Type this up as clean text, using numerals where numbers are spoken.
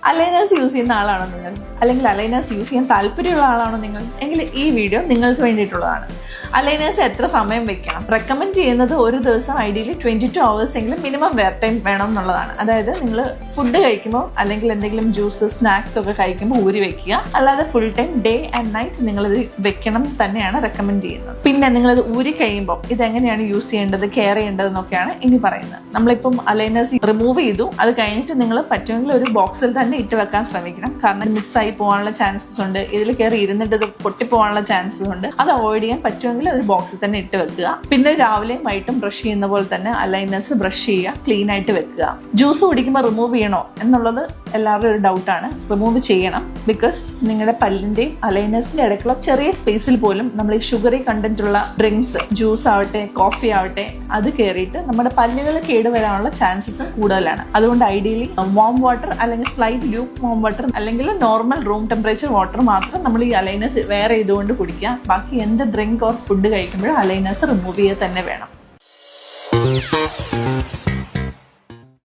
Aligners use ചെയ്യുന്ന ആളാണോ നിങ്ങൾ, അല്ലെങ്കിൽ അലൈനേഴ്സ് യൂസ് ചെയ്യാൻ താല്പര്യമുള്ള ആളാണോ നിങ്ങൾ, എങ്കിൽ ഈ വീഡിയോ നിങ്ങൾക്ക് വേണ്ടിയിട്ടുള്ളതാണ്. അലൈനേഴ്സ് എത്ര സമയം വെക്കണം? റെക്കമെൻഡ് ചെയ്യുന്നത് ഒരു ദിവസം ഐഡിയലി 22 hours എങ്കിലും മിനിമം വെയർ ടൈം വേണം എന്നുള്ളതാണ്. അതായത് നിങ്ങൾ ഫുഡ് കഴിക്കുമ്പോൾ അല്ലെങ്കിൽ എന്തെങ്കിലും ജ്യൂസ് സ്നാക്സ് ഒക്കെ കഴിക്കുമ്പോൾ ഊരി വെക്കുക. അല്ലാതെ full time day and night നിങ്ങളിത് വെക്കണം തന്നെയാണ് റെക്കമെൻഡ് ചെയ്യുന്നത്. പിന്നെ നിങ്ങളിത് ഊരി കഴിയുമ്പോൾ ഇതെങ്ങനെയാണ് യൂസ് ചെയ്യേണ്ടത്, കെയർ ചെയ്യേണ്ടതെന്നൊക്കെയാണ് ഇനി പറയുന്നത്. നമ്മളിപ്പം അലൈനേഴ്സ് റിമൂവ് ചെയ്തു, അത് കഴിഞ്ഞിട്ട് നിങ്ങൾ പറ്റുമെങ്കിൽ ഒരു ബോക്സിൽ തന്നെ ഇട്ട് വെക്കാൻ ശ്രമിക്കണം. കാരണം മിസ്സായി പോകാനുള്ള ചാൻസസ് ഉണ്ട്, ഇതിൽ കയറി ഇരുന്നിട്ട് ഇത് പൊട്ടിപ്പോകാനുള്ള ചാൻസസ് ഉണ്ട്. അത് അവോയ്ഡ് ചെയ്യാൻ പറ്റുമെങ്കിൽ ഒരു ബോക്സിൽ തന്നെ ഇട്ട് വെക്കുക. പിന്നെ രാവിലെയും വൈകിട്ടും ബ്രഷ് ചെയ്യുന്ന പോലെ തന്നെ അലൈനേഴ്സ് ബ്രഷ് ചെയ്യുക, ക്ലീൻ ആയിട്ട് വെക്കുക. ജ്യൂസ് കുടിക്കുമ്പോൾ റിമൂവ് ചെയ്യണോ എന്നുള്ളത് എല്ലാവരും ഒരു ഡൗട്ടാണ്. റിമൂവ് ചെയ്യണം. ബിക്കോസ് നിങ്ങളുടെ പല്ലിന്റെയും അലൈനേഴ്സിന്റെ ഇടയ്ക്കുള്ള ചെറിയ സ്പേസിൽ പോലും നമ്മൾ ഈ ഷുഗറി കണ്ടന്റ് ഉള്ള ഡ്രിങ്ക്സ്, ജ്യൂസ് ആവട്ടെ കോഫി ആവട്ടെ, അത് കയറിയിട്ട് നമ്മുടെ പല്ലുകൾ കേടുവരാനുള്ള ചാൻസസ് കൂടുതലാണ്. അതുകൊണ്ട് ഐഡിയലി വാം വാട്ടർ അല്ലെങ്കിൽ സ്ലൈറ്റ് ലൂക്ക് വാം വാട്ടർ അല്ലെങ്കിൽ നോർമൽ റൂം ടെമ്പറേച്ചർ വാട്ടർ മാത്രം നമ്മൾ ഈ അലൈനേഴ്സ് വെയർ ചെയ്തുകൊണ്ട് കുടിക്കുക. ബാക്കി എന്ത് ഡ്രിങ്ക് ഓർ ഫുഡ് കഴിക്കുമ്പോഴും അലൈനേഴ്സ് റിമൂവ് ചെയ്യുക തന്നെ വേണം.